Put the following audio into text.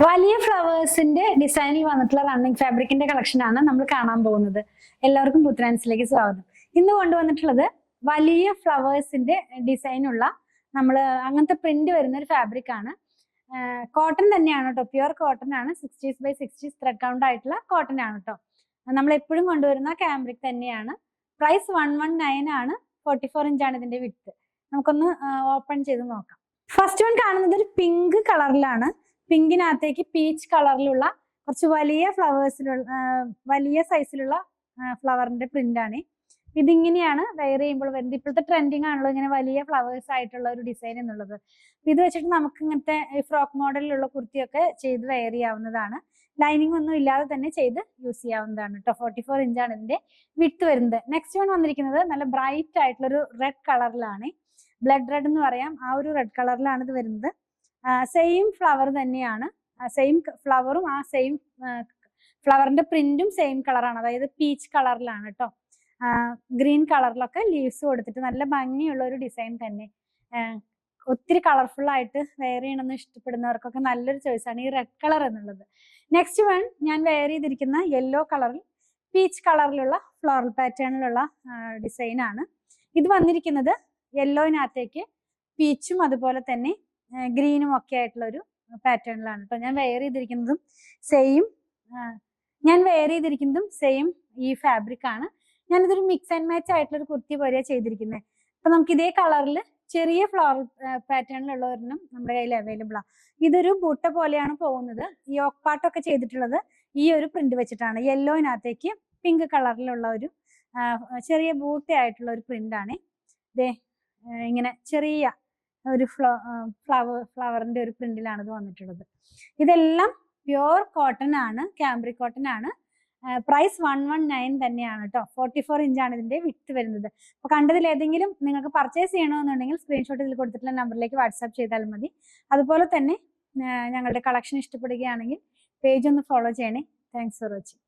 വലിയ ഫ്ലവേഴ്സിന്റെ ഡിസൈനിൽ വന്നിട്ടുള്ള റണ്ണിങ് ഫാബ്രിക്കിന്റെ കളക്ഷനാണ് നമ്മൾ കാണാൻ പോകുന്നത്. എല്ലാവർക്കും പുത്തനാൻസിലേക്ക് സ്വാഗതം. ഇന്ന് കൊണ്ടുവന്നിട്ടുള്ളത് വലിയ ഫ്ലവേഴ്സിന്റെ ഡിസൈനുള്ള നമ്മൾ അങ്ങനത്തെ പ്രിന്റ് വരുന്ന ഒരു ഫാബ്രിക് ആണ്. കോട്ടൺ തന്നെയാണ് കേട്ടോ, പ്യുവർ കോട്ടൺ ആണ്. 60s/60s ത്രെഡ് കൗണ്ട് ആയിട്ടുള്ള കോട്ടൺ ആണ് കേട്ടോ. നമ്മൾ എപ്പോഴും കൊണ്ടുവരുന്ന കാംബ്രിക് തന്നെയാണ്. പ്രൈസ് 119 ആണ്. 44 ഇഞ്ചാണ് ഇതിന്റെ വിഡ്ത്ത്. നമുക്കൊന്ന് ഓപ്പൺ ചെയ്ത് നോക്കാം. ഫസ്റ്റ് വൺ കാണുന്നത് ഒരു പിങ്ക് കളറിലാണ്. പിങ്കിനകത്തേക്ക് പീച്ച് കളറിലുള്ള കുറച്ച് വലിയ ഫ്ലവേഴ്സിലുള്ള വലിയ സൈസിലുള്ള ഫ്ലവറിന്റെ പ്രിന്റ് ആണ്. ഇതിങ്ങനെയാണ് വെയർ ചെയ്യുമ്പോൾ വരുന്നത്. ഇപ്പോഴത്തെ ട്രെൻഡിങ് ആണല്ലോ ഇങ്ങനെ വലിയ ഫ്ലവേഴ്സ് ആയിട്ടുള്ള ഒരു ഡിസൈൻ എന്നുള്ളത്. ഇത് വെച്ചിട്ട് നമുക്ക് ഇങ്ങനത്തെ ഫ്രോക്ക് മോഡലിലുള്ള കുർത്തിയൊക്കെ ചെയ്ത് വെയർ ചെയ്യാവുന്നതാണ്. ലൈനിങ് ഒന്നും ഇല്ലാതെ തന്നെ ചെയ്ത് യൂസ് ചെയ്യാവുന്നതാണ് കേട്ടോ. 44 ഇഞ്ചാണ് ഇതിന്റെ വിഡ്ത്ത് വരുന്നത്. നെക്സ്റ്റ് വൺ വന്നിരിക്കുന്നത് നല്ല ബ്രൈറ്റ് ആയിട്ടുള്ള ഒരു റെഡ് കളറിലാണ്. ബ്ലഡ് റെഡ് എന്ന് പറയാം. ആ ഒരു റെഡ് കളറിലാണ് ഇത് വരുന്നത്. സെയിം ഫ്ലവർ തന്നെയാണ്. സെയിം ഫ്ലവറും ആ സെയിം ഫ്ലവറിന്റെ പ്രിന്റും സെയിം കളറാണ്. അതായത് പീച്ച് കളറിലാണ് കേട്ടോ. ഗ്രീൻ കളറിലൊക്കെ ലീവ്സ് കൊടുത്തിട്ട് നല്ല ഭംഗിയുള്ള ഒരു ഡിസൈൻ തന്നെ. ഒത്തിരി കളർഫുൾ ആയിട്ട് വെയർ ചെയ്യണമെന്ന് ഇഷ്ടപ്പെടുന്നവർക്കൊക്കെ നല്ലൊരു ചോയ്സ് ആണ് ഈ റെഡ് കളർ എന്നുള്ളത്. നെക്സ്റ്റ് വൺ ഞാൻ വെയർ ചെയ്തിരിക്കുന്ന യെല്ലോ കളറിൽ പീച്ച് കളറിലുള്ള ഫ്ലോറൽ പാറ്റേണിലുള്ള ഡിസൈൻ ആണ്. ഇത് വന്നിരിക്കുന്നത് യെല്ലോയിനകത്തേക്ക് പീച്ചും അതുപോലെ തന്നെ ഗ്രീനും ഒക്കെ ആയിട്ടുള്ള ഒരു പാറ്റേണിലാണ് കേട്ടോ. ഞാൻ വെയർ ചെയ്തിരിക്കുന്നതും സെയിം ഈ ഫാബ്രിക് ആണ്. ഞാനിതൊരു മിക്സ് ആൻഡ് മാച്ച് ആയിട്ടുള്ള ഒരു കുർത്തി പോലെയാണ് ചെയ്തിരിക്കുന്നത്. അപ്പൊ നമുക്ക് ഇതേ കളറിൽ ചെറിയ ഫ്ലവർ പാറ്റേണിലുള്ള ഒരെണ്ണം നമ്മുടെ കയ്യിൽ അവൈലബിൾ ആണ്. ഇതൊരു ബൂട്ട പോലെയാണ് പോകുന്നത്. ഈ യോക്ക് പാർട്ടൊക്കെ ചെയ്തിട്ടുള്ളത് ഈ ഒരു പ്രിന്റ് വെച്ചിട്ടാണ്. യെല്ലോയിനകത്തേക്ക് പിങ്ക് കളറിലുള്ള ഒരു ചെറിയ ബൂട്ടയായിട്ടുള്ള ഒരു പ്രിന്റ് ആണ്. ഇതേ ഇങ്ങനെ ചെറിയ ഒരു ഫ്ലവറിന്റെ ഒരു പ്രിന്റിലാണ് ഇത് വന്നിട്ടുള്ളത്. ഇതെല്ലാം പ്യുവർ കോട്ടൺ ആണ്, കാംബ്രിക് കോട്ടൺ ആണ്. പ്രൈസ് 119 തന്നെയാണ് കേട്ടോ. 44 ഇഞ്ചാണ് ഇതിന്റെ വിഡ്ത്ത് വരുന്നത്. അപ്പൊ കണ്ടതിൽ ഏതെങ്കിലും നിങ്ങൾക്ക് പർച്ചേസ് ചെയ്യണമെന്നുണ്ടെങ്കിൽ സ്ക്രീൻഷോട്ട് ഇതിൽ കൊടുത്തിട്ടുള്ള നമ്പറിലേക്ക് വാട്സാപ്പ് ചെയ്താൽ മതി. അതുപോലെ തന്നെ ഞങ്ങളുടെ കളക്ഷൻ ഇഷ്ടപ്പെടുകയാണെങ്കിൽ പേജ് ഒന്ന് ഫോളോ ചെയ്യണേ. Thanks for watching.